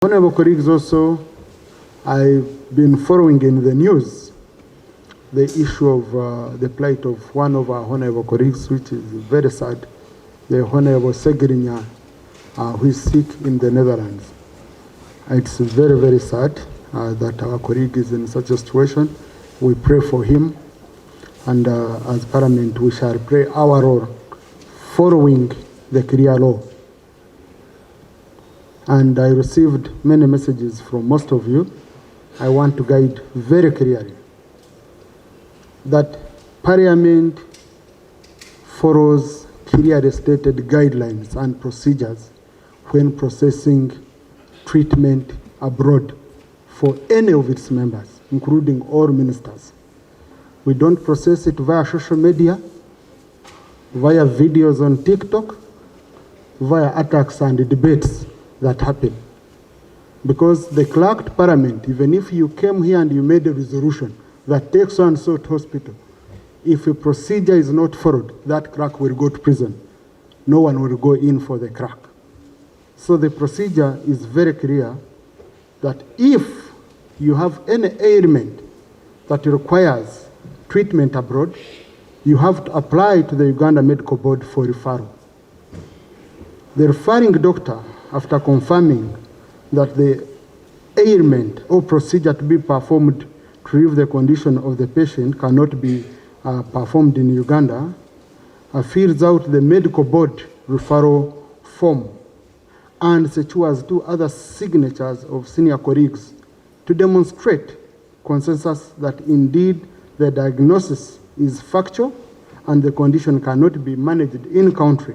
Honorable colleagues, also, I've been following in the news the issue of the plight of one of our honorable colleagues, which is very sad, the Honorable Ssegirinya, who is sick in the Netherlands. It's very, very sad that our colleague is in such a situation. We pray for him, and as Parliament, we shall play our role following the clear law. And I received many messages from most of you. I want to guide very clearly that Parliament follows clearly stated guidelines and procedures when processing treatment abroad for any of its members, including all ministers. We don't process it via social media, via videos on TikTok, via attacks and debates that happen. Because the clerked Parliament, even if you came here and you made a resolution that takes so and so to hospital, if a procedure is not followed, that clerk will go to prison. No one will go in for the clerk. So the procedure is very clear that if you have any ailment that requires treatment abroad, you have to apply to the Uganda Medical Board for referral. The referring doctor, after confirming that the ailment or procedure to be performed to relieve the condition of the patient cannot be performed in Uganda, fills out the medical board referral form and secures 2 other signatures of senior colleagues to demonstrate consensus that indeed the diagnosis is factual and the condition cannot be managed in country,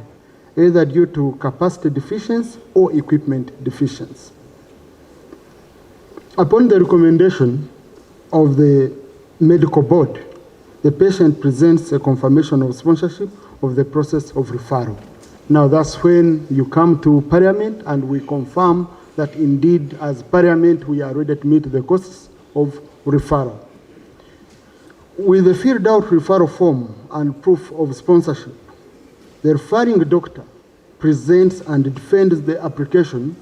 either due to capacity deficiency or equipment deficiency. Upon the recommendation of the medical board, the patient presents a confirmation of sponsorship of the process of referral. Now that's when you come to Parliament and we confirm that indeed as Parliament we are ready to meet the costs of referral. With the filled out referral form and proof of sponsorship, the referring doctor presents and defends the application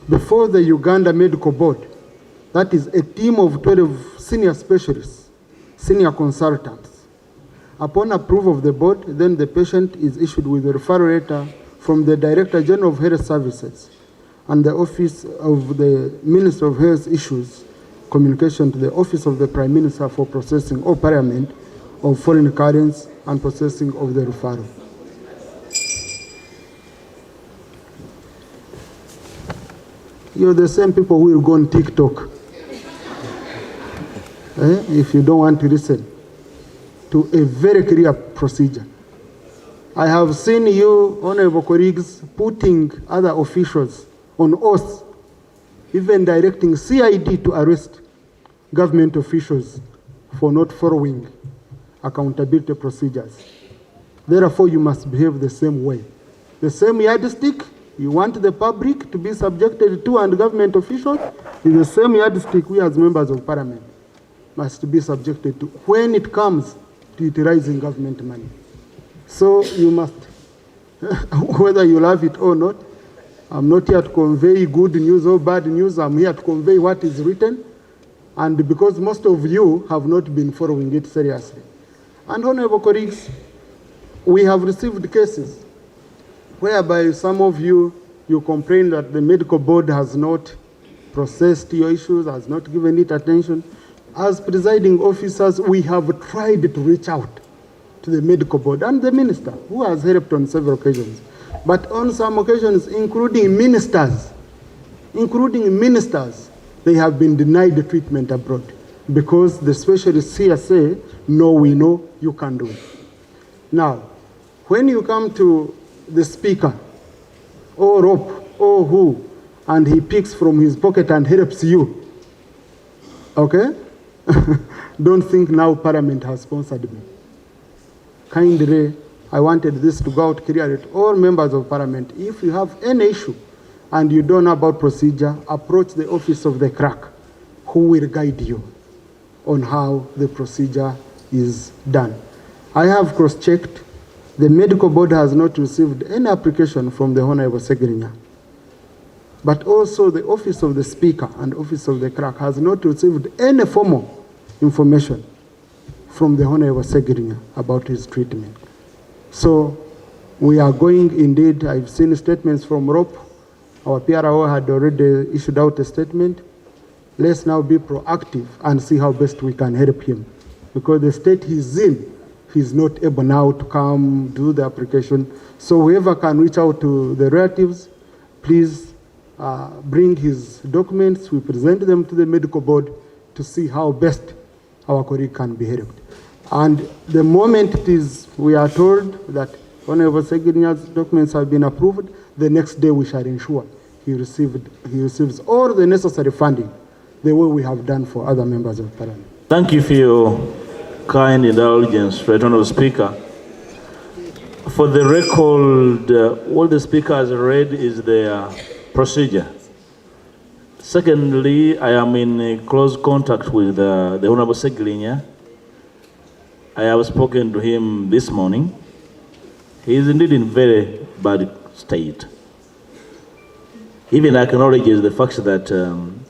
before the Uganda Medical Board. That is a team of 12 senior specialists, senior consultants. Upon approval of the board, then the patient is issued with a referral letter from the Director General of Health Services, and the Office of the Minister of Health issues communication to the Office of the Prime Minister for processing or Parliament of foreign currency and processing of the referral. You're the same people who will go on TikTok if you don't want to listen to a very clear procedure. I have seen you, honorable colleagues, putting other officials on oath, even directing CID to arrest government officials for not following accountability procedures. Therefore, you must behave the same way. The same yardstick you want the public to be subjected to and government officials is the same yardstick we as members of Parliament must be subjected to when it comes to utilizing government money. So you must, whether you love it or not, I'm not here to convey good news or bad news. I'm here to convey what is written. And because most of you have not been following it seriously. And honorable colleagues, we have received cases whereby some of you complain that the medical board has not processed your issues, has not given it attention. As presiding officers, we have tried to reach out to the medical board and the minister, who has helped on several occasions. But on some occasions, including ministers, they have been denied the treatment abroad because the specialists here say, no, we know you can do it. Now, when you come to the speaker, or Rope, or who, and he picks from his pocket and helps you, okay? Don't think now Parliament has sponsored me. Kindly, I wanted this to go out clearly to all members of Parliament. If you have any issue and you don't know about procedure, approach the office of the clerk, who will guide you on how the procedure is done. I have cross-checked. The medical board has not received any application from the Honorable Ssegirinya. But also the Office of the Speaker and Office of the Clerk has not received any formal information from the Honorable Ssegirinya about his treatment. So we are going indeed, I've seen statements from ROP. Our PRO had already issued out a statement. Let's now be proactive and see how best we can help him. Because the state he's in, he's not able now to come do the application. So whoever can reach out to the relatives, please bring his documents. We present them to the medical board to see how best our colleague can be helped. And the moment it is, we are told that Honorable Ssegiriny's documents have been approved, the next day we shall ensure he receives all the necessary funding, the way we have done for other members of Parliament. Thank you for your kind indulgence, Right Honourable Speaker. For the record, what the Speaker has read is the procedure. Secondly, I am in close contact with the Honourable Ssegirinya. I have spoken to him this morning. He is indeed in very bad state. Even acknowledges the fact that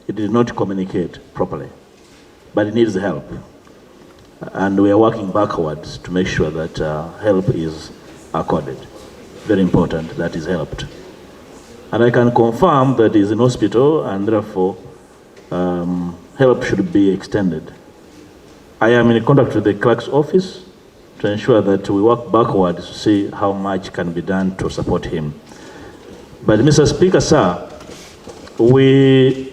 he did not communicate properly, but he needs help. And we are working backwards to make sure that help is accorded. Very important that is helped. And I can confirm that he is in hospital and therefore help should be extended. I am in contact with the clerk's office to ensure that we work backwards to see how much can be done to support him. But Mr. Speaker, sir, we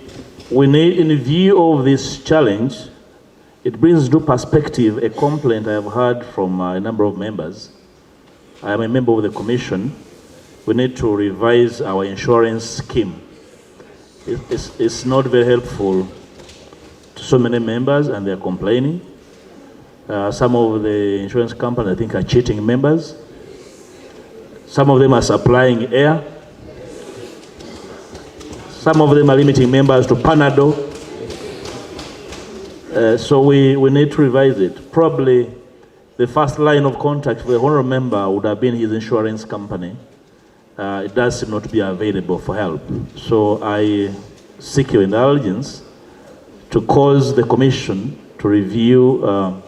need, in view of this challenge, it brings into perspective a complaint I have heard from a number of members. I am a member of the commission. We need to revise our insurance scheme. It's not very helpful to so many members, and they're complaining. Some of the insurance companies, I think, are cheating members. Some of them are supplying air. Some of them are limiting members to Panadol. So we need to revise it. Probably the first line of contact for the honourable member would have been his insurance company. It does seem not to be available for help. So I seek your indulgence to cause the commission to review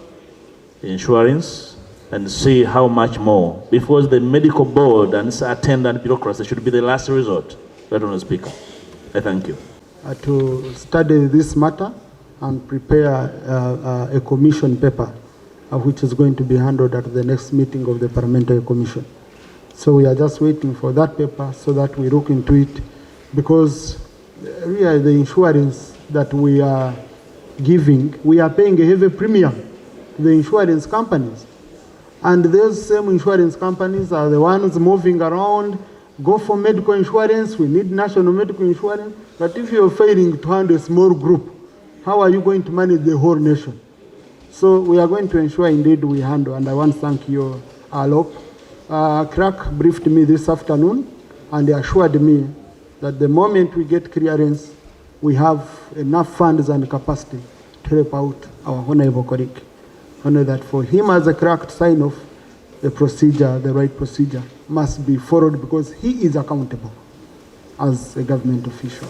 insurance and see how much more, because the medical board and its attendant bureaucracy should be the last resort. Right Honourable Speaker, I thank you. To study this matter and prepare a commission paper which is going to be handled at the next meeting of the Parliamentary Commission. So we are just waiting for that paper so that we look into it, because really the insurance that we are giving, we are paying a heavy premium to the insurance companies. And those same insurance companies are the ones moving around, go for medical insurance, we need national medical insurance. But if you're failing to handle a small group, how are you going to manage the whole nation? So we are going to ensure indeed we handle, and I want to thank you, Alop. Clerk briefed me this afternoon and they assured me that the moment we get clearance, we have enough funds and capacity to help out our honourable colleague. Only that for him as a clerk to sign off, the procedure, the right procedure, must be followed, because he is accountable as a government official.